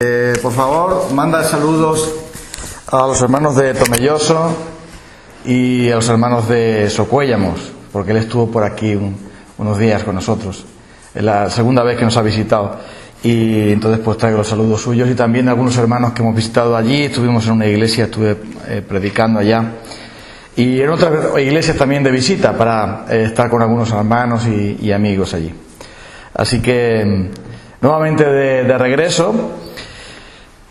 Por favor, manda saludos a los hermanos de Tomelloso y a los hermanos de Socuéllamos, porque él estuvo por aquí unos días con nosotros. Es la segunda vez que nos ha visitado. Y entonces pues traigo los saludos suyos y también a algunos hermanos que hemos visitado allí. Estuvimos en una iglesia, estuve predicando allá. Y en otras iglesias también de visita para estar con algunos hermanos y amigos allí. Así que nuevamente de regreso.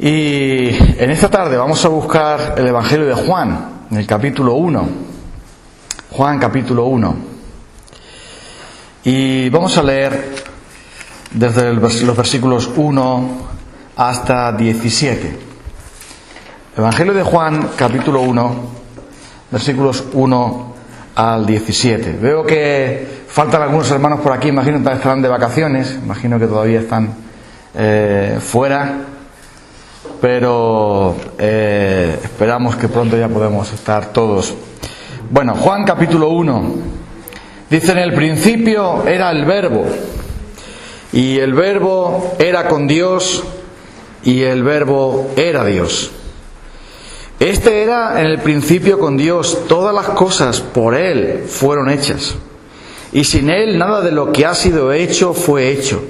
Y en esta tarde vamos a buscar el Evangelio de Juan, en el capítulo 1. Juan capítulo 1. Y vamos a leer desde los versículos 1 hasta 17. Evangelio de Juan capítulo 1, versículos 1 al 17. Veo que faltan algunos hermanos por aquí, imagino que estarán de vacaciones, imagino que todavía están fuera. Pero esperamos que pronto ya podemos estar todos. Bueno, Juan capítulo 1 dice: en el principio era el Verbo, y el Verbo era con Dios, y el Verbo era Dios. Este era en el principio con Dios. Todas las cosas por Él fueron hechas, y sin Él nada de lo que ha sido hecho fue hecho.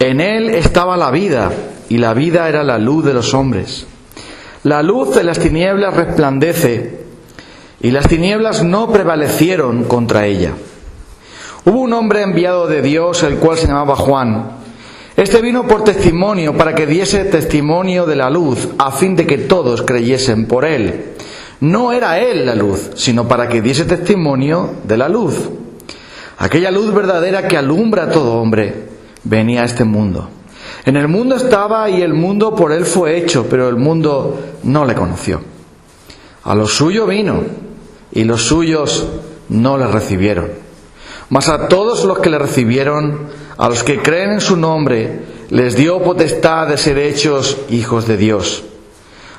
En Él estaba la vida, y la vida era la luz de los hombres. La luz de las tinieblas resplandece, y las tinieblas no prevalecieron contra ella. Hubo un hombre enviado de Dios, el cual se llamaba Juan. Este vino por testimonio, para que diese testimonio de la luz, a fin de que todos creyesen por él. No era él la luz, sino para que diese testimonio de la luz. Aquella luz verdadera que alumbra a todo hombre venía a este mundo. En el mundo estaba, y el mundo por él fue hecho, pero el mundo no le conoció. A lo suyo vino, y los suyos no le recibieron. Mas a todos los que le recibieron, a los que creen en su nombre, les dio potestad de ser hechos hijos de Dios,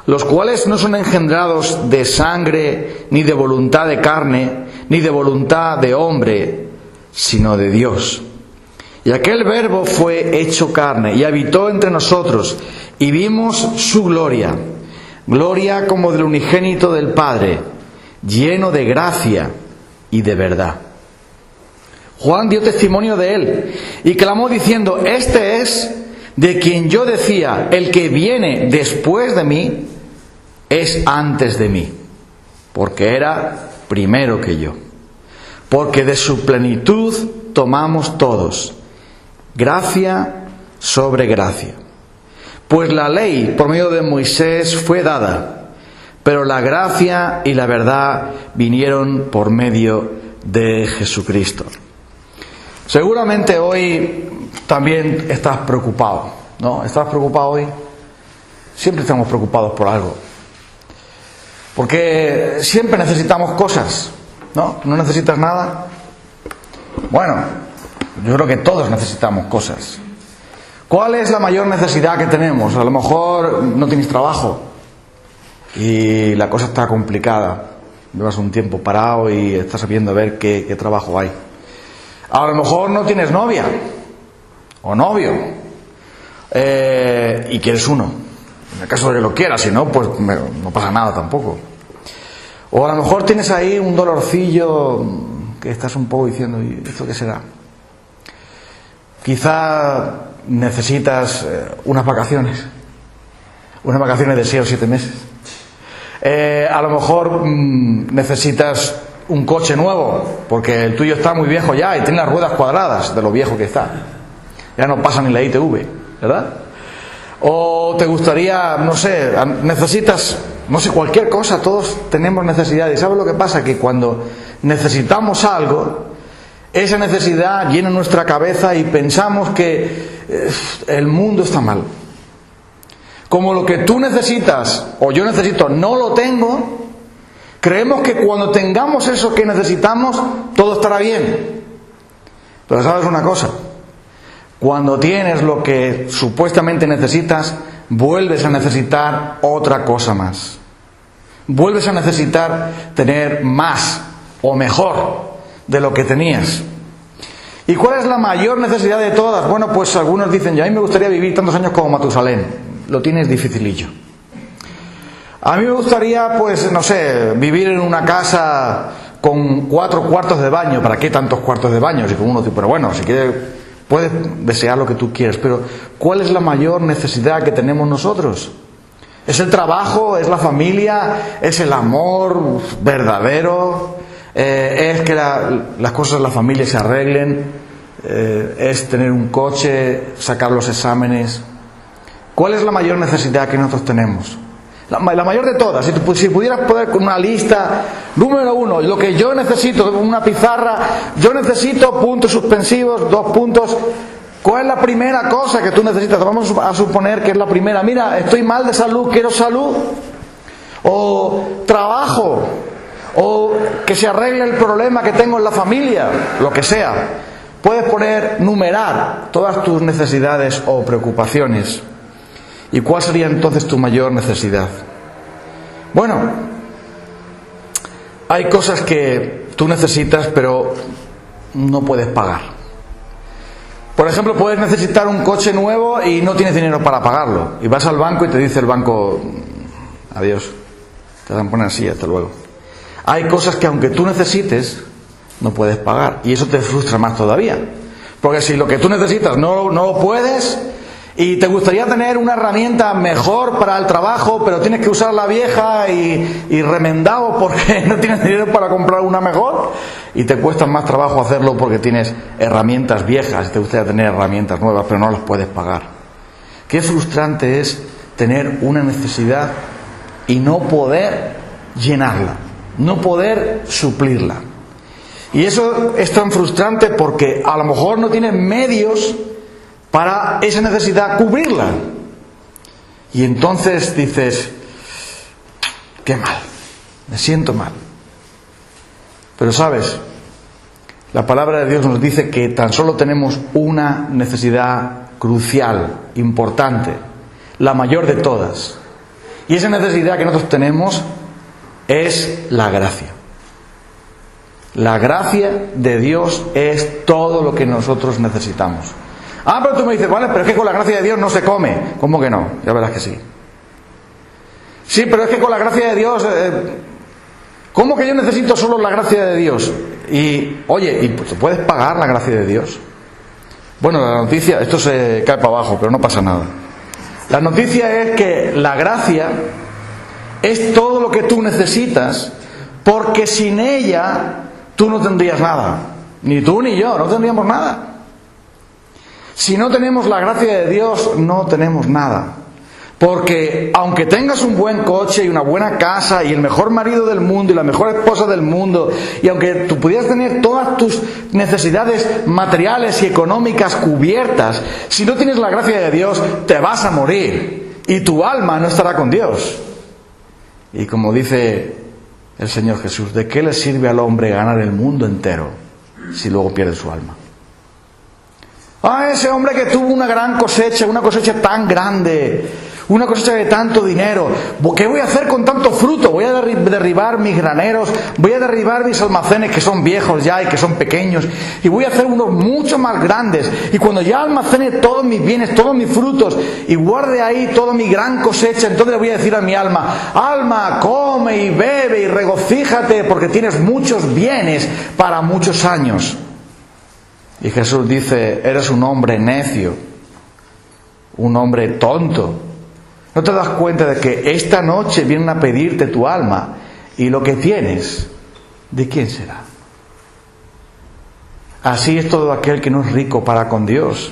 los cuales no son engendrados de sangre, ni de voluntad de carne, ni de voluntad de hombre, sino de Dios. Y aquel Verbo fue hecho carne y habitó entre nosotros, y vimos su gloria, gloria como del unigénito del Padre, lleno de gracia y de verdad. Juan dio testimonio de él y clamó diciendo: este es de quien yo decía, el que viene después de mí es antes de mí, porque era primero que yo. Porque de su plenitud tomamos todos, gracia sobre gracia. Pues la ley por medio de Moisés fue dada, pero la gracia y la verdad vinieron por medio de Jesucristo. Seguramente hoy también estás preocupado, ¿no? ¿Estás preocupado hoy? Siempre estamos preocupados por algo. Porque siempre necesitamos cosas, ¿no? ¿No necesitas nada? Bueno, yo creo que todos necesitamos cosas. ¿Cuál es la mayor necesidad que tenemos? A lo mejor no tienes trabajo y la cosa está complicada. Llevas un tiempo parado y estás viendo a ver qué trabajo hay. A lo mejor no tienes novia o novio y quieres uno. En el caso de que lo quieras, si no, pues no pasa nada tampoco. O a lo mejor tienes ahí un dolorcillo que estás un poco diciendo: ¿y esto qué será? Quizá necesitas unas vacaciones de 6 o 7 meses. A lo mejor necesitas un coche nuevo, porque el tuyo está muy viejo ya y tiene las ruedas cuadradas de lo viejo que está. Ya no pasa ni la ITV, ¿verdad? O te gustaría, no sé, necesitas, no sé, cualquier cosa. Todos tenemos necesidades. ¿Sabes lo que pasa? Que cuando necesitamos algo, esa necesidad llena nuestra cabeza y pensamos que el mundo está mal. Como lo que tú necesitas o yo necesito no lo tengo, creemos que cuando tengamos eso que necesitamos, todo estará bien. Pero ¿sabes una cosa? Cuando tienes lo que supuestamente necesitas, vuelves a necesitar otra cosa más. Vuelves a necesitar tener más o mejor de lo que tenías. ¿Y cuál es la mayor necesidad de todas? Bueno, pues algunos dicen: yo a mí me gustaría vivir tantos años como Matusalén. lo tienes dificilillo. A mí me gustaría, pues, no sé, vivir en una casa con 4 cuartos de baño. ¿Para qué tantos cuartos de baño? Si con uno, pero bueno, si quieres, puedes desear lo que tú quieras, pero ¿cuál es la mayor necesidad que tenemos nosotros? ¿Es el trabajo? ¿Es la familia? ¿Es el amor verdadero? ¿Es que las cosas de la familia se arreglen? ¿Es tener un coche, sacar los exámenes? ¿Cuál es la mayor necesidad que nosotros tenemos? La mayor de todas. Si pudieras poner con una lista, número 1, lo que yo necesito, una pizarra, yo necesito puntos suspensivos, 2 puntos. ¿Cuál es la primera cosa que tú necesitas? Vamos a suponer que es la primera. Mira, estoy mal de salud, quiero salud. O trabajo. O que se arregle el problema que tengo en la familia. Lo que sea. Puedes numerar todas tus necesidades o preocupaciones. ¿Y cuál sería entonces tu mayor necesidad? Bueno, hay cosas que tú necesitas pero no puedes pagar. Por ejemplo, puedes necesitar un coche nuevo y no tienes dinero para pagarlo. Y vas al banco y te dice el banco, adiós, te van a poner así, hasta luego. Hay cosas que aunque tú necesites, no puedes pagar. Y eso te frustra más todavía. Porque si lo que tú necesitas no lo puedes, y te gustaría tener una herramienta mejor para el trabajo, pero tienes que usar la vieja y remendado porque no tienes dinero para comprar una mejor, y te cuesta más trabajo hacerlo porque tienes herramientas viejas y te gustaría tener herramientas nuevas, pero no las puedes pagar. Qué frustrante es tener una necesidad y no poder llenarla, no poder suplirla. Y eso es tan frustrante porque a lo mejor no tienes medios para esa necesidad cubrirla. Y entonces dices, qué mal, me siento mal. Pero sabes, la palabra de Dios nos dice que tan solo tenemos una necesidad crucial, importante, la mayor de todas. Y esa necesidad que nosotros tenemos es la gracia. La gracia de Dios es todo lo que nosotros necesitamos. Ah, pero tú me dices, vale, pero es que con la gracia de Dios no se come. ¿Cómo que no? Ya verás que sí. Sí, pero es que con la gracia de Dios... ¿Cómo que yo necesito solo la gracia de Dios? Y, oye, ¿y pues, puedes pagar la gracia de Dios? Bueno, la noticia, esto se cae para abajo, pero no pasa nada. La noticia es que la gracia es todo lo que tú necesitas, porque sin ella tú no tendrías nada. Ni tú ni yo, no tendríamos nada. Si no tenemos la gracia de Dios, no tenemos nada. Porque aunque tengas un buen coche y una buena casa y el mejor marido del mundo y la mejor esposa del mundo, y aunque tú pudieras tener todas tus necesidades materiales y económicas cubiertas, si no tienes la gracia de Dios, te vas a morir y tu alma no estará con Dios. Y como dice el Señor Jesús, ¿de qué le sirve al hombre ganar el mundo entero si luego pierde su alma? Ah, ese hombre que tuvo una gran cosecha, una cosecha tan grande, una cosecha de tanto dinero. ¿Qué voy a hacer con tanto fruto? Voy a derribar mis graneros, voy a derribar mis almacenes que son viejos ya y que son pequeños, y voy a hacer unos mucho más grandes. Y cuando ya almacene todos mis bienes, todos mis frutos, y guarde ahí toda mi gran cosecha, entonces le voy a decir a mi alma, alma, come y bebe y regocíjate porque tienes muchos bienes para muchos años. Y Jesús dice, eres un hombre necio, un hombre tonto. ¿No te das cuenta de que esta noche vienen a pedirte tu alma y lo que tienes, de quién será? Así es todo aquel que no es rico para con Dios.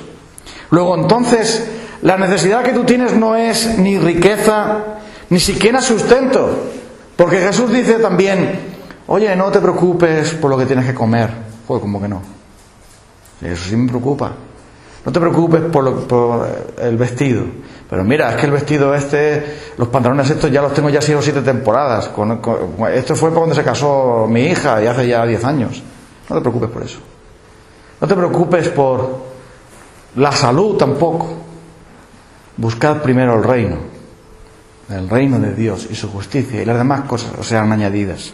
Luego entonces, la necesidad que tú tienes no es ni riqueza, ni siquiera sustento. Porque Jesús dice también, oye, no te preocupes por lo que tienes que comer. Joder, ¿cómo que no? Eso sí me preocupa. No te preocupes por el vestido. Pero mira, es que el vestido los pantalones estos ya los tengo ya 6 o 7 temporadas. Esto fue cuando se casó mi hija y hace ya 10 años. No te preocupes por eso. No te preocupes por la salud tampoco. Buscad primero el reino de Dios y su justicia, y las demás cosas os serán añadidas.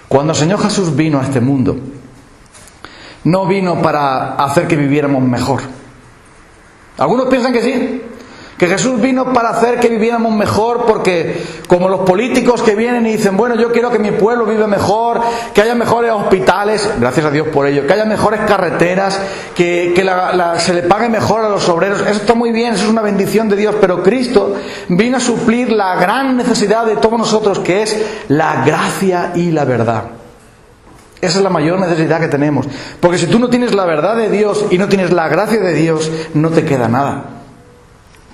Cuando el Señor Jesús vino a este mundo, no vino para hacer que viviéramos mejor. Algunos piensan que sí. Que Jesús vino para hacer que viviéramos mejor, porque como los políticos que vienen y dicen, bueno, yo quiero que mi pueblo viva mejor, que haya mejores hospitales, gracias a Dios por ello, que haya mejores carreteras, que se le pague mejor a los obreros. Eso está muy bien, eso es una bendición de Dios, pero Cristo vino a suplir la gran necesidad de todos nosotros, que es la gracia y la verdad. Esa es la mayor necesidad que tenemos, porque si tú no tienes la verdad de Dios y no tienes la gracia de Dios, no te queda nada.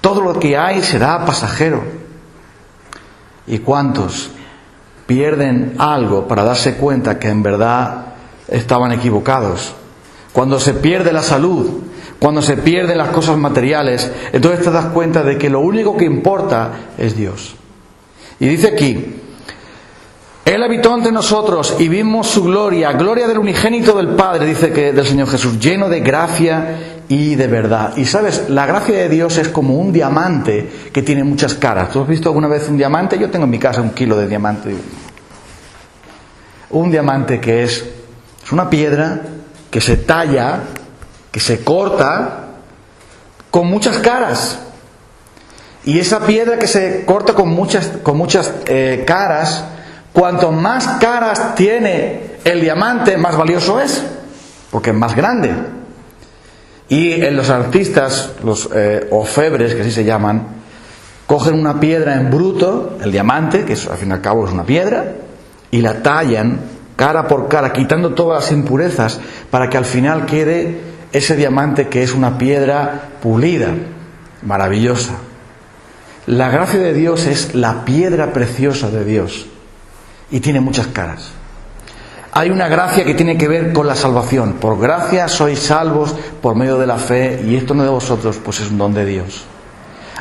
Todo lo que hay será pasajero. ¿Y cuántos pierden algo para darse cuenta que en verdad estaban equivocados? Cuando se pierde la salud, cuando se pierden las cosas materiales, entonces te das cuenta de que lo único que importa es Dios. Y dice aquí, Él habitó entre nosotros y vimos su gloria, gloria del unigénito del Padre, dice que del Señor Jesús, lleno de gracia y de verdad. Y sabes, la gracia de Dios es como un diamante que tiene muchas caras. ¿Tú has visto alguna vez un diamante? Yo tengo en mi casa 1 kilo de diamante. Un diamante que es una piedra que se talla, que se corta con muchas caras. Y esa piedra que se corta con muchas caras, cuanto más caras tiene el diamante, más valioso es, porque es más grande. Y los artistas, los orfebres, que así se llaman, cogen una piedra en bruto, el diamante, que al fin y al cabo es una piedra, y la tallan cara por cara, quitando todas las impurezas, para que al final quede ese diamante que es una piedra pulida, maravillosa. La gracia de Dios es la piedra preciosa de Dios. Y tiene muchas caras. Hay una gracia que tiene que ver con la salvación. Por gracia sois salvos por medio de la fe, y esto no de vosotros, pues es un don de Dios.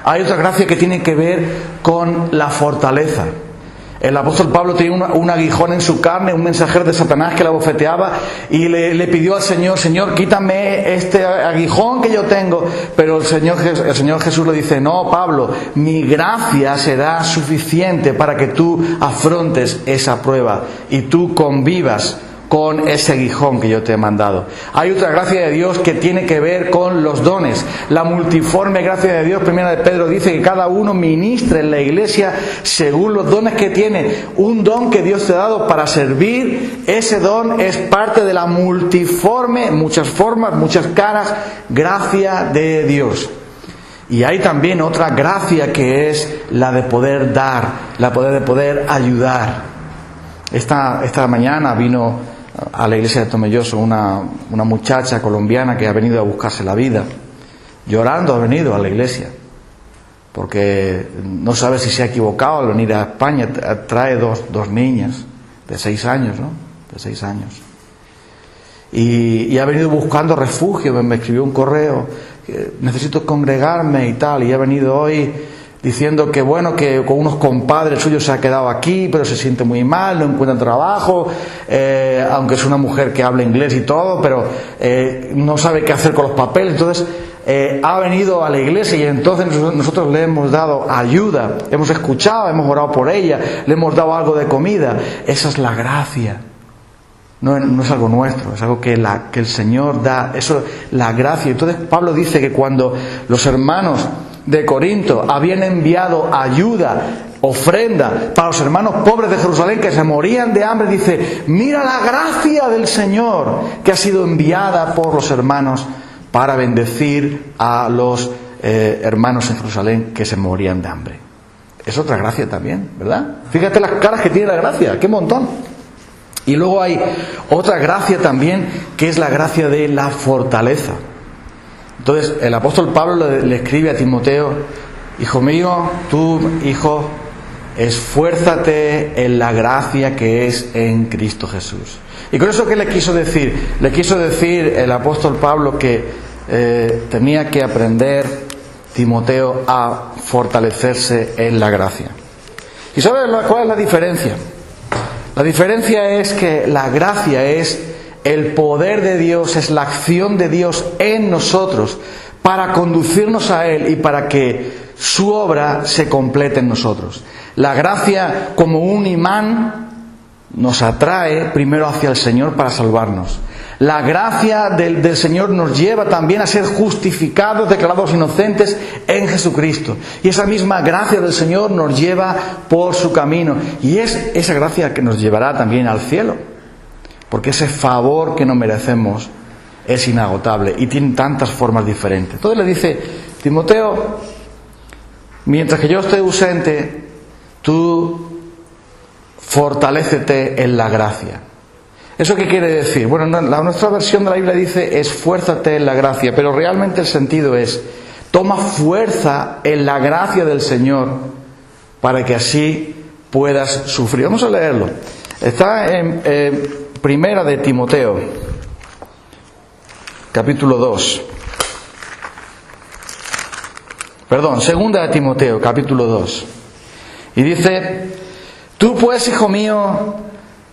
Hay otra gracia que tiene que ver con la fortaleza. El apóstol Pablo tenía un aguijón en su carne, un mensajero de Satanás que la bofeteaba, y le pidió al Señor, Señor, quítame este aguijón que yo tengo. Pero el Señor Jesús le dice, no, Pablo, mi gracia será suficiente para que tú afrontes esa prueba y tú convivas con ese aguijón que yo te he mandado. Hay otra gracia de Dios que tiene que ver con los dones. La multiforme gracia de Dios, primera de Pedro, dice que cada uno ministre en la iglesia según los dones que tiene. Un don que Dios te ha dado para servir, ese don es parte de la multiforme, muchas formas, muchas caras, gracia de Dios. Y hay también otra gracia que es la de poder dar, la de poder ayudar. Esta mañana vino a la iglesia de Tomelloso una muchacha colombiana que ha venido a buscarse la vida. Llorando ha venido a la iglesia, porque no sabe si se ha equivocado al venir a España. Trae dos niñas de 6 años, ¿no? De 6 años. Y ha venido buscando refugio. Me escribió un correo, necesito congregarme y tal, y ha venido hoy diciendo que bueno, que con unos compadres suyos se ha quedado aquí, pero se siente muy mal, no encuentra trabajo, aunque es una mujer que habla inglés y todo, pero no sabe qué hacer con los papeles. Entonces ha venido a la iglesia, y entonces nosotros le hemos dado ayuda, hemos escuchado, hemos orado por ella, le hemos dado algo de comida. Esa es la gracia. No es algo nuestro, es algo que el Señor da. Eso, la gracia. Entonces Pablo dice que cuando los hermanos de Corinto habían enviado ayuda, ofrenda para los hermanos pobres de Jerusalén que se morían de hambre, dice, mira la gracia del Señor que ha sido enviada por los hermanos para bendecir a los hermanos en Jerusalén que se morían de hambre. Es otra gracia también, ¿verdad? Fíjate las caras que tiene la gracia, qué montón. Y luego hay otra gracia también, que es la gracia de la fortaleza. Entonces el apóstol Pablo le escribe a Timoteo, hijo mío, tú, hijo, esfuérzate en la gracia que es en Cristo Jesús. Y con eso, ¿qué le quiso decir? Le quiso decir el apóstol Pablo que tenía que aprender Timoteo a fortalecerse en la gracia. ¿Y sabes cuál es la diferencia? La diferencia es que la gracia es el poder de Dios, es la acción de Dios en nosotros para conducirnos a Él y para que su obra se complete en nosotros. La gracia, como un imán, nos atrae primero hacia el Señor para salvarnos. La gracia del Señor nos lleva también a ser justificados, declarados inocentes en Jesucristo. Y esa misma gracia del Señor nos lleva por su camino. Y es esa gracia que nos llevará también al cielo. Porque ese favor que no merecemos es inagotable y tiene tantas formas diferentes. Entonces le dice: Timoteo, mientras que yo esté ausente, tú fortalécete en la gracia. ¿Eso qué quiere decir? Bueno, nuestra versión de la Biblia dice: esfuérzate en la gracia, pero realmente el sentido es: toma fuerza en la gracia del Señor para que así puedas sufrir. Vamos a leerlo. Está en Primera de Timoteo, capítulo 2. Perdón, Segunda de Timoteo, capítulo 2. Y dice: tú pues, hijo mío,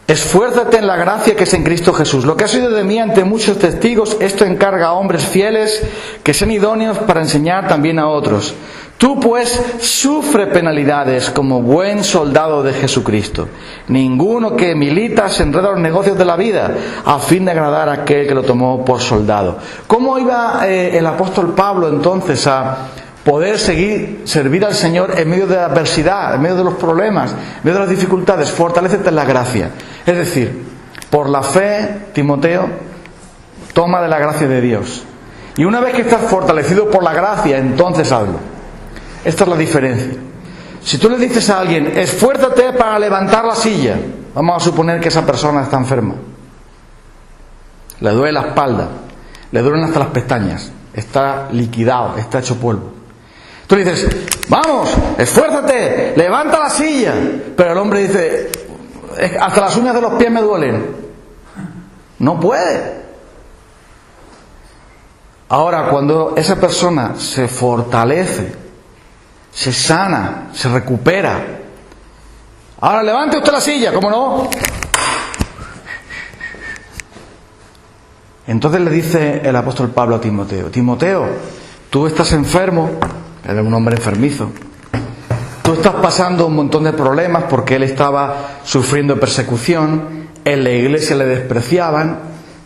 esfuérzate en la gracia que es en Cristo Jesús. Lo que has oído de mí ante muchos testigos, esto encarga a hombres fieles que sean idóneos para enseñar también a otros. Tú pues sufre penalidades como buen soldado de Jesucristo. Ninguno que milita se enreda en los negocios de la vida a fin de agradar a aquel que lo tomó por soldado. ¿Cómo iba el apóstol Pablo entonces a poder servir al Señor en medio de la adversidad, en medio de los problemas, en medio de las dificultades? Fortalécete en la gracia. Es decir, por la fe, Timoteo, toma de la gracia de Dios. Y una vez que estás fortalecido por la gracia, entonces hazlo. Esta es la diferencia. Si tú le dices a alguien: esfuérzate para levantar la silla, vamos a suponer que esa persona está enferma, le duele la espalda, le duelen hasta las pestañas, está liquidado, está hecho polvo. Tú le dices: vamos, esfuérzate, levanta la silla. Pero el hombre dice: hasta las uñas de los pies me duelen. No puede. Ahora, cuando esa persona se fortalece, se sana, se recupera, ahora levante usted la silla, ¿cómo no? Entonces le dice el apóstol Pablo a Timoteo: Timoteo, tú estás enfermo. Era un hombre enfermizo. Tú estás pasando un montón de problemas porque él estaba sufriendo persecución, en la iglesia le despreciaban,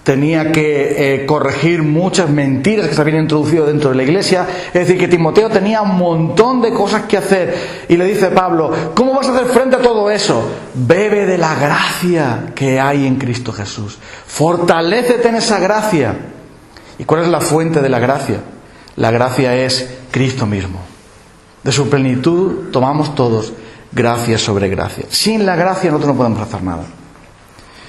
tenía que corregir muchas mentiras que se habían introducido dentro de la iglesia. Es decir, que Timoteo tenía un montón de cosas que hacer. Y le dice Pablo: ¿cómo vas a hacer frente a todo eso? Bebe de la gracia que hay en Cristo Jesús. Fortalécete en esa gracia. ¿Y cuál es la fuente de la gracia? La gracia es Cristo mismo. De su plenitud tomamos todos gracia sobre gracia. Sin la gracia nosotros no podemos hacer nada.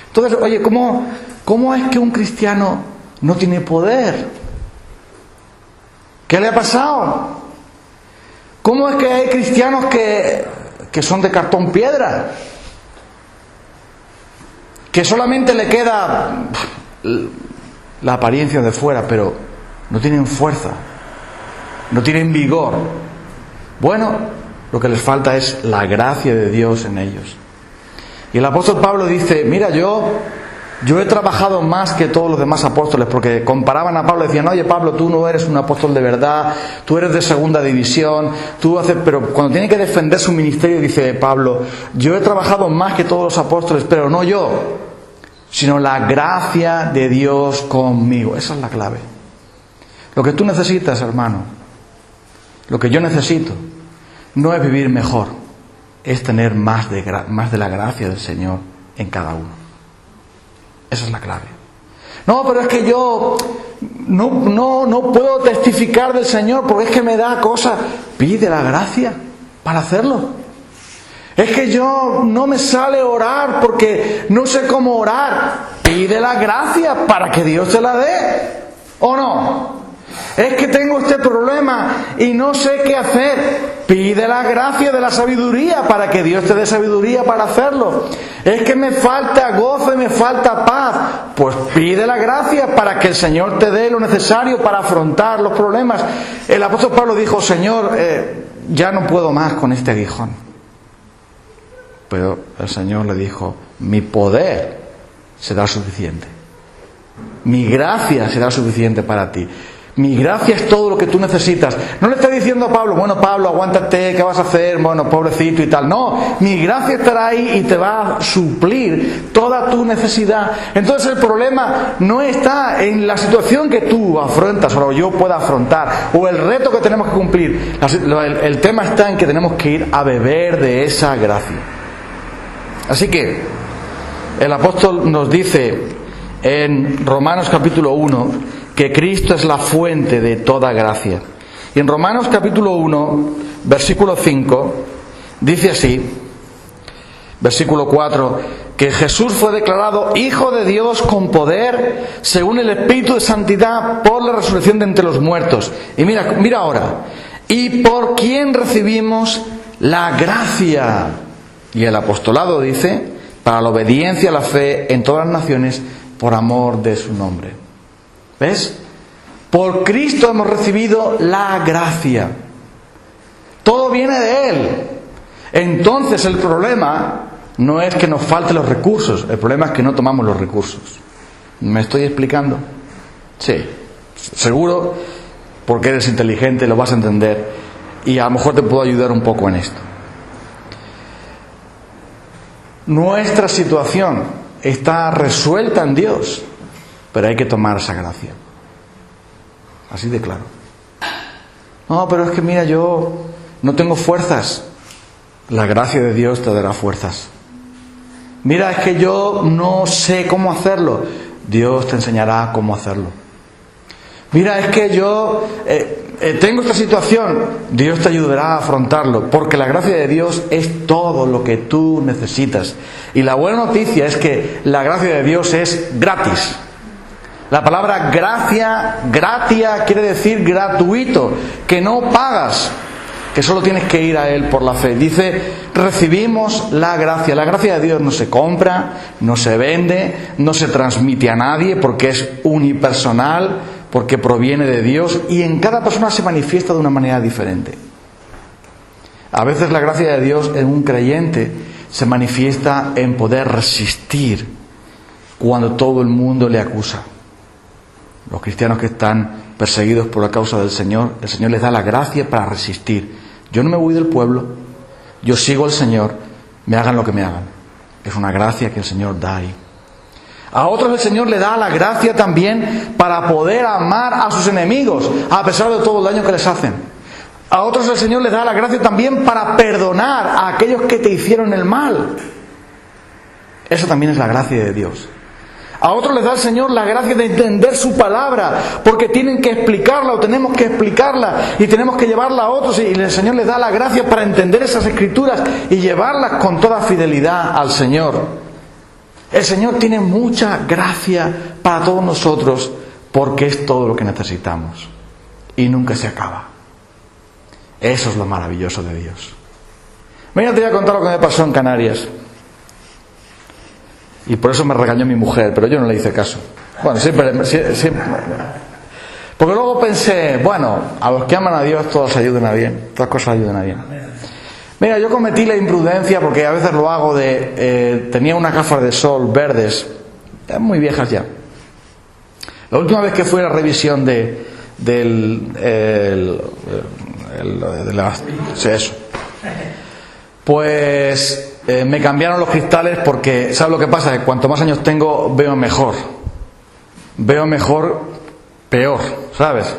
Entonces, oye, ¿cómo es que un cristiano no tiene poder? ¿Qué le ha pasado? ¿Cómo es que hay cristianos que son de cartón piedra? Que solamente le queda la apariencia de fuera, pero no tienen fuerza, no tienen vigor. Bueno, lo que les falta es la gracia de Dios en ellos. Y el apóstol Pablo dice: mira, yo he trabajado más que todos los demás apóstoles, porque comparaban a Pablo y decían: oye, Pablo, tú no eres un apóstol de verdad, tú eres de segunda división, pero cuando tiene que defender su ministerio dice Pablo: yo he trabajado más que todos los apóstoles, pero no yo, sino la gracia de Dios conmigo. Esa es la clave. Lo que tú necesitas, hermano, lo que yo necesito, no es vivir mejor, es tener más de la gracia del Señor en cada uno. Esa es la clave. No, pero es que yo no puedo testificar del Señor porque es que me da cosa. Pide la gracia para hacerlo. Es que yo no me sale orar porque no sé cómo orar. Pide la gracia para que Dios te la dé. ¿O no? Es que tengo este problema y no sé qué hacer. Pide la gracia de la sabiduría para que Dios te dé sabiduría para hacerlo. Es que me falta gozo y me falta paz. Pues pide la gracia para que el Señor te dé lo necesario para afrontar los problemas. El apóstol Pablo dijo: Señor, ya no puedo más con este aguijón. Pero el Señor le dijo: mi poder será suficiente. Mi gracia será suficiente para ti. Mi gracia es todo lo que tú necesitas. No le está diciendo a Pablo, bueno, Pablo, aguántate, ¿qué vas a hacer? Bueno, pobrecito y tal. No, mi gracia estará ahí y te va a suplir toda tu necesidad. Entonces el problema no está en la situación que tú afrontas o yo pueda afrontar o el reto que tenemos que cumplir. El tema está en que tenemos que ir a beber de esa gracia. Así que el apóstol nos dice en Romanos capítulo 1 que Cristo es la fuente de toda gracia. Y en Romanos capítulo 1, versículo 5, dice así, versículo 4, que Jesús fue declarado Hijo de Dios con poder, según el Espíritu de Santidad, por la resurrección de entre los muertos. Y mira ahora, y por quien recibimos la gracia. Y el apostolado dice, para la obediencia a la fe en todas las naciones, por amor de su nombre. ¿Ves? Por Cristo hemos recibido la gracia. Todo viene de Él. Entonces el problema no es que nos falten los recursos, el problema es que no tomamos los recursos. ¿Me estoy explicando? Sí, seguro, porque eres inteligente, lo vas a entender y a lo mejor te puedo ayudar un poco en esto. Nuestra situación está resuelta en Dios, pero hay que tomar esa gracia. Así de claro. No, pero es que mira, yo no tengo fuerzas. La gracia de Dios te dará fuerzas. Mira, es que yo no sé cómo hacerlo. Dios te enseñará cómo hacerlo. Mira, es que yo tengo esta situación. Dios te ayudará a afrontarlo, porque la gracia de Dios es todo lo que tú necesitas. Y la buena noticia es que la gracia de Dios es gratis. La palabra gratia quiere decir gratuito, que no pagas, que solo tienes que ir a Él por la fe. Dice, recibimos la gracia. La gracia de Dios no se compra, no se vende, no se transmite a nadie, porque es unipersonal, porque proviene de Dios y en cada persona se manifiesta de una manera diferente. A veces la gracia de Dios en un creyente se manifiesta en poder resistir cuando todo el mundo le acusa. Los cristianos que están perseguidos por la causa del Señor, el Señor les da la gracia para resistir. Yo no me voy del pueblo, yo sigo al Señor, me hagan lo que me hagan. Es una gracia que el Señor da ahí. A otros el Señor le da la gracia también para poder amar a sus enemigos, a pesar de todo el daño que les hacen. A otros el Señor les da la gracia también para perdonar a aquellos que te hicieron el mal. Eso también es la gracia de Dios. A otros les da el Señor la gracia de entender su palabra, porque tienen que explicarla o tenemos que explicarla y tenemos que llevarla a otros, y el Señor les da la gracia para entender esas escrituras y llevarlas con toda fidelidad al Señor. El Señor tiene mucha gracia para todos nosotros, porque es todo lo que necesitamos y nunca se acaba. Eso es lo maravilloso de Dios. Mira, te voy a contar lo que me pasó en Canarias. Y por eso me regañó mi mujer, pero yo no le hice caso. Bueno, siempre. Porque luego pensé, bueno, a los que aman a Dios todas ayudan a bien, todas cosas ayudan a bien. Mira, yo cometí la imprudencia, porque a veces lo hago tenía unas gafas de sol verdes, muy viejas ya. La última vez que fui a la revisión pues me cambiaron los cristales, porque ¿sabes lo que pasa? Que cuanto más años tengo veo mejor peor, ¿sabes?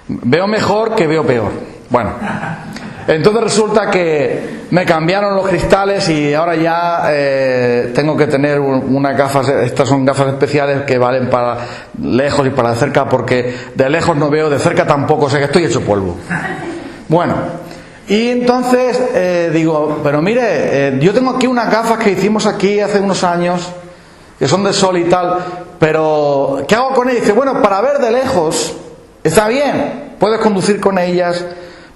Veo mejor que veo peor. Bueno, entonces resulta que me cambiaron los cristales y ahora ya tengo que tener unas gafas. Estas son gafas especiales que valen para lejos y para de cerca, porque de lejos no veo, de cerca tampoco, o sea que estoy hecho polvo. Bueno, y entonces digo, pero mire, yo tengo aquí unas gafas que hicimos aquí hace unos años, que son de sol y tal, pero ¿qué hago con ellas? Dice, bueno, para ver de lejos está bien, puedes conducir con ellas,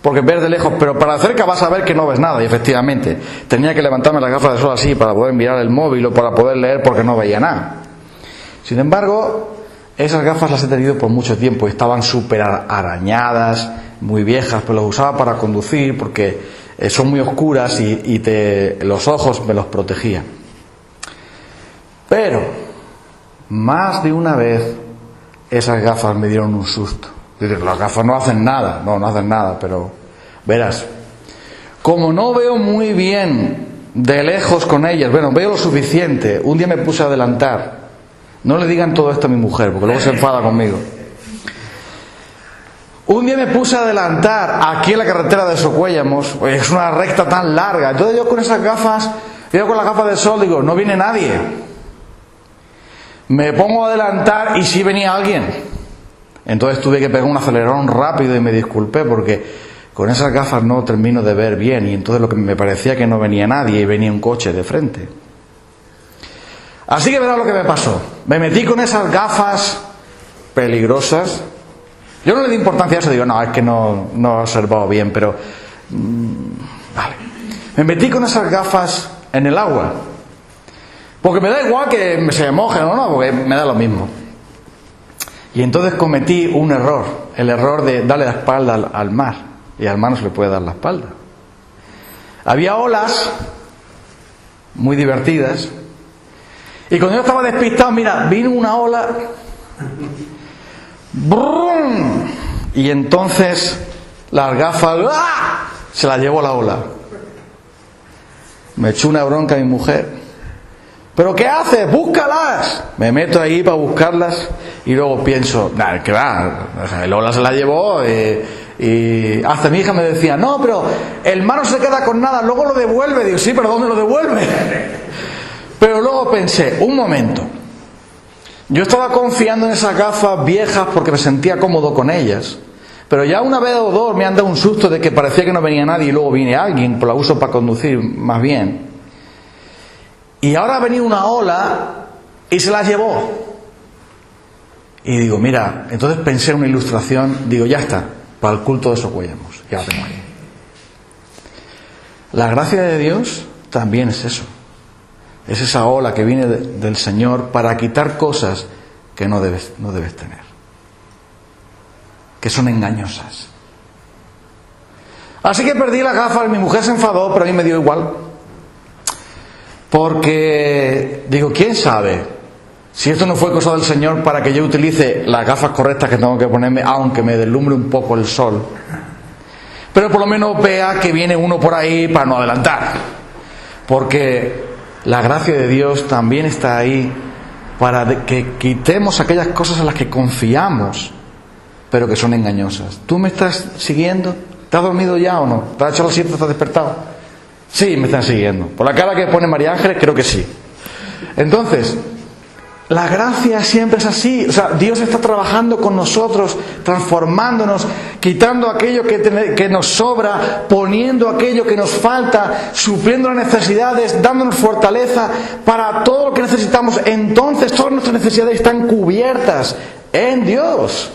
porque ver de lejos, pero para de cerca vas a ver que no ves nada. Y efectivamente, tenía que levantarme las gafas de sol así para poder mirar el móvil o para poder leer, porque no veía nada. Sin embargo, esas gafas las he tenido por mucho tiempo y estaban súper arañadas, muy viejas, pero las usaba para conducir porque son muy oscuras y los ojos me los protegían. Pero más de una vez esas gafas me dieron un susto. Las gafas no hacen nada, no hacen nada, pero verás, como no veo muy bien de lejos con ellas, bueno, veo lo suficiente, un día me puse a adelantar. No le digan todo esto a mi mujer, porque luego se enfada conmigo. Un día me puse a adelantar aquí en la carretera de Socuéllamos, es una recta tan larga, entonces yo con esas gafas, yo con las gafas de sol digo, no viene nadie. Me pongo a adelantar y sí venía alguien. Entonces tuve que pegar un acelerón rápido y me disculpé porque con esas gafas no termino de ver bien, y entonces lo que me parecía que no venía nadie y venía un coche de frente. Así que verás lo que me pasó. Me metí con esas gafas peligrosas. Yo no le di importancia a eso, digo, no, es que no he observado bien, pero vale. Me metí con esas gafas en el agua, porque me da igual que se mojen o no, porque me da lo mismo. Y entonces cometí un error, el error de darle la espalda al mar, y al mar no se le puede dar la espalda. Había olas muy divertidas, y cuando yo estaba despistado, mira, vino una ola, ¡brum! Y entonces las gafas, ¡ah!, se las llevó la ola. Me echó una bronca a mi mujer. ¿Pero qué haces? ¡Búscalas! Me meto ahí para buscarlas y luego pienso, nada, que va, el ola se la llevó, y hasta mi hija me decía, no, pero el mar no se queda con nada, luego lo devuelve. Digo, sí, pero ¿dónde lo devuelve? Pero luego pensé, un momento, yo estaba confiando en esas gafas viejas porque me sentía cómodo con ellas, pero ya una vez o dos me han dado un susto de que parecía que no venía nadie y luego viene alguien, pues la uso para conducir más bien. Y ahora ha venido una ola y se las llevó. Y digo, mira, entonces pensé en una ilustración, digo, ya está, para el culto de Socuéllamos, ya la tengo ahí. La gracia de Dios también es eso. Es esa ola que viene del Señor para quitar cosas que no debes tener, que son engañosas. Así que perdí las gafas, mi mujer se enfadó, pero a mí me dio igual. Porque digo, ¿quién sabe si esto no fue cosa del Señor para que yo utilice las gafas correctas que tengo que ponerme, aunque me deslumbre un poco el sol? Pero por lo menos vea que viene uno por ahí para no adelantar. Porque la gracia de Dios también está ahí para que quitemos aquellas cosas en las que confiamos, pero que son engañosas. ¿Tú me estás siguiendo? ¿Te has dormido ya o no? ¿Te has hecho las 7? ¿Te has despertado? Sí, me están siguiendo. Por la cara que pone María Ángeles, creo que sí. Entonces, la gracia siempre es así. O sea, Dios está trabajando con nosotros, transformándonos, quitando aquello que nos sobra, poniendo aquello que nos falta, supliendo las necesidades, dándonos fortaleza para todo lo que necesitamos. Entonces, todas nuestras necesidades están cubiertas en Dios.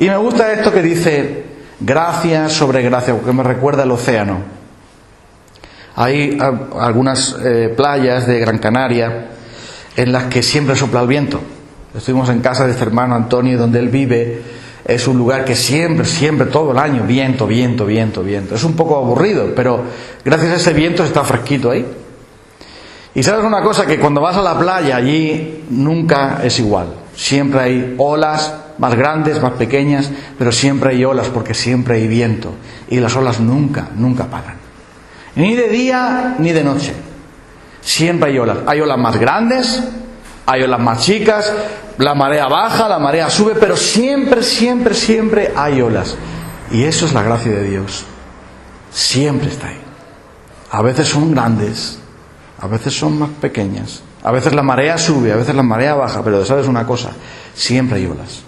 Y me gusta esto que dice, gracia sobre gracia, porque me recuerda al océano. Hay algunas playas de Gran Canaria en las que siempre sopla el viento. Estuvimos en casa de este hermano Antonio, donde él vive. Es un lugar que siempre, todo el año, viento. Es un poco aburrido, pero gracias a ese viento está fresquito ahí. Y sabes una cosa, que cuando vas a la playa allí nunca es igual. Siempre hay olas, más grandes, más pequeñas, pero siempre hay olas porque siempre hay viento. Y las olas nunca paran. Ni de día ni de noche. Siempre hay olas. Hay olas más grandes, hay olas más chicas, la marea baja, la marea sube, pero siempre hay olas. Y eso es la gracia de Dios. Siempre está ahí. A veces son grandes, a veces son más pequeñas, a veces la marea sube, a veces la marea baja, pero sabes una cosa, siempre hay olas.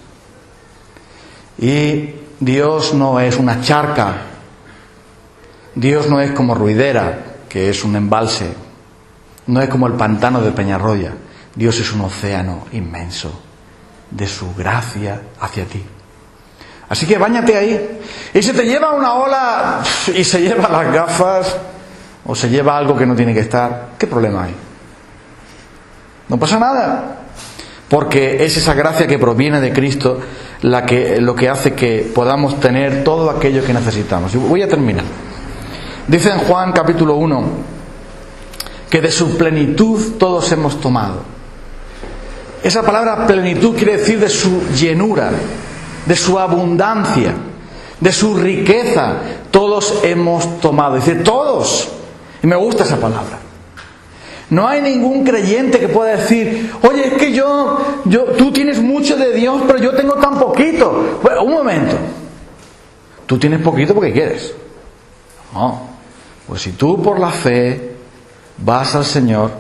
Y Dios no es una charca. Dios no es como Ruidera, que es un embalse. No es como el pantano de Peñarroya. Dios es un océano inmenso de su gracia hacia ti. Así que báñate ahí. Y si te lleva una ola y se lleva las gafas o se lleva algo que no tiene que estar, ¿qué problema hay? No pasa nada. Porque es esa gracia que proviene de Cristo lo que hace que podamos tener todo aquello que necesitamos. Y voy a terminar. Dice en Juan capítulo 1 que de su plenitud todos hemos tomado. Esa palabra plenitud quiere decir de su llenura. de su abundancia, de su riqueza, todos hemos tomado. Dice todos. Y me gusta esa palabra. No hay ningún creyente que pueda decir, oye, es que tú tienes mucho de Dios, pero yo tengo tan poquito. Bueno, un momento. Tú tienes poquito porque quieres. No. Pues si tú por la fe vas al Señor,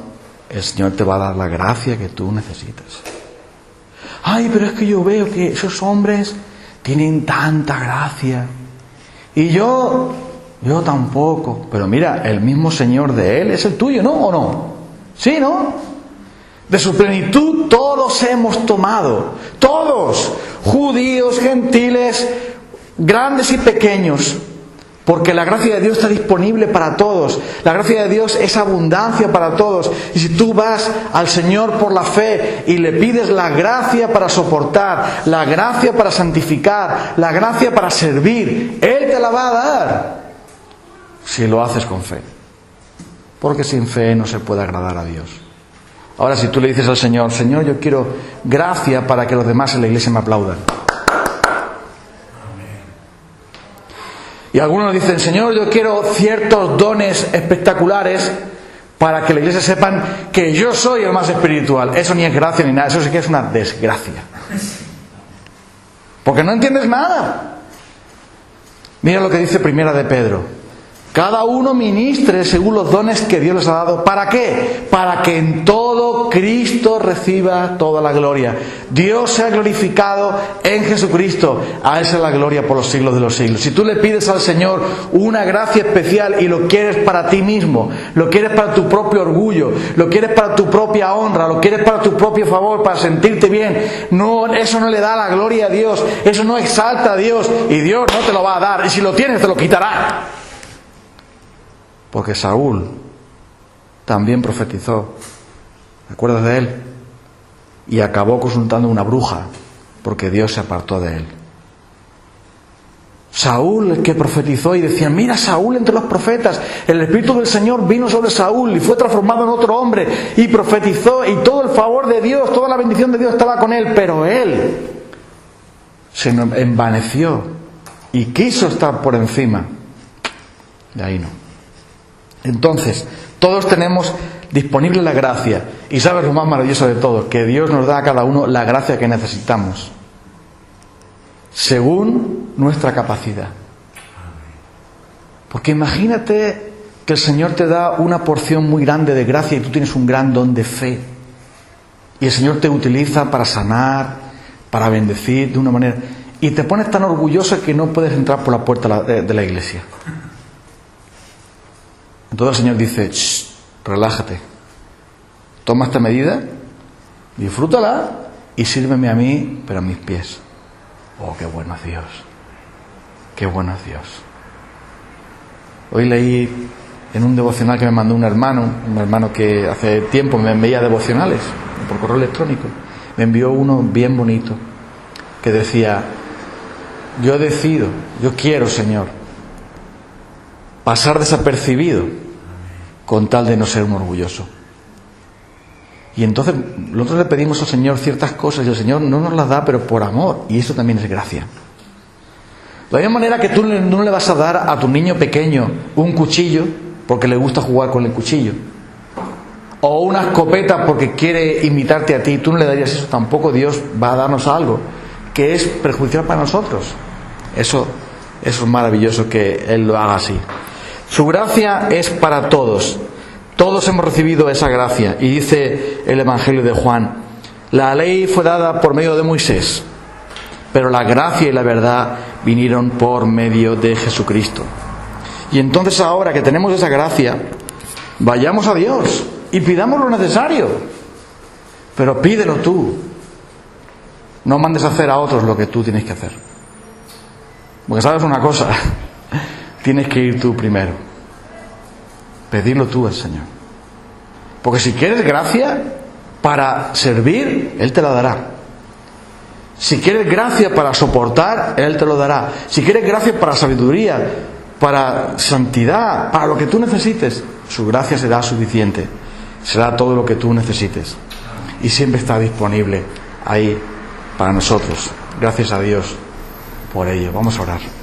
el Señor te va a dar la gracia que tú necesitas. Ay, pero es que yo veo que esos hombres tienen tanta gracia. Y yo tampoco. Pero mira, el mismo Señor de Él es el tuyo, ¿no? ¿O no? Sí, ¿no? De su plenitud todos hemos tomado. Todos. Judíos, gentiles, grandes y pequeños. Porque la gracia de Dios está disponible para todos. La gracia de Dios es abundancia para todos. Y si tú vas al Señor por la fe y le pides la gracia para soportar, la gracia para santificar, la gracia para servir, Él te la va a dar. Si lo haces con fe. Porque sin fe no se puede agradar a Dios. Ahora si tú le dices al Señor, Señor, yo quiero gracia para que los demás en la iglesia me aplaudan. Y algunos dicen, Señor, yo quiero ciertos dones espectaculares para que la iglesia sepan que yo soy el más espiritual. Eso ni es gracia ni nada, eso sí que es una desgracia. Porque no entiendes nada. Mira lo que dice Primera de Pedro. Cada uno ministre según los dones que Dios les ha dado. ¿Para qué? Para que en todo Cristo reciba toda la gloria. Dios sea glorificado en Jesucristo. A Él sea la gloria por los siglos de los siglos. Si tú le pides al Señor una gracia especial y lo quieres para ti mismo, lo quieres para tu propio orgullo, lo quieres para tu propia honra, lo quieres para tu propio favor, para sentirte bien, no, eso no le da la gloria a Dios, eso no exalta a Dios y Dios no te lo va a dar. Y si lo tienes, te lo quitará. Porque Saúl también profetizó. ¿Te acuerdas de él? Y acabó consultando a una bruja, porque Dios se apartó de él. Saúl, el que profetizó y decía, mira Saúl entre los profetas, el Espíritu del Señor vino sobre Saúl y fue transformado en otro hombre y profetizó y todo el favor de Dios, toda la bendición de Dios estaba con él, pero él se envaneció y quiso estar por encima. De ahí no. Entonces, todos tenemos disponible la gracia. Y sabes lo más maravilloso de todo, que Dios nos da a cada uno la gracia que necesitamos, según nuestra capacidad. Porque imagínate que el Señor te da una porción muy grande de gracia y tú tienes un gran don de fe. Y el Señor te utiliza para sanar, para bendecir de una manera. Y te pones tan orgulloso que no puedes entrar por la puerta de la iglesia. Entonces el Señor dice, relájate, toma esta medida, disfrútala y sírveme a mí, pero a mis pies. Oh, qué bueno es Dios, qué bueno es Dios. Hoy leí en un devocional que me mandó un hermano que hace tiempo me envía devocionales por correo electrónico, me envió uno bien bonito que decía, yo quiero, Señor, pasar desapercibido con tal de no ser un orgulloso. Y entonces nosotros le pedimos al Señor ciertas cosas y el Señor no nos las da, pero por amor, y eso también es gracia. De la misma manera que tú no le vas a dar a tu niño pequeño un cuchillo porque le gusta jugar con el cuchillo, o una escopeta porque quiere imitarte a ti, tú no le darías eso. Tampoco Dios va a darnos algo que es perjudicial para nosotros. Eso es maravilloso que Él lo haga así. Su gracia es para todos. Todos hemos recibido esa gracia. Y dice el Evangelio de Juan, la ley fue dada por medio de Moisés, pero la gracia y la verdad vinieron por medio de Jesucristo. Y entonces ahora que tenemos esa gracia, vayamos a Dios y pidamos lo necesario. Pero pídelo tú. No mandes a hacer a otros lo que tú tienes que hacer. Porque sabes una cosa, tienes que ir tú primero. Pedirlo tú al Señor. Porque si quieres gracia para servir, Él te la dará. Si quieres gracia para soportar, Él te lo dará. Si quieres gracia para sabiduría, para santidad, para lo que tú necesites, su gracia será suficiente. Será todo lo que tú necesites. Y siempre está disponible ahí para nosotros. Gracias a Dios por ello. Vamos a orar.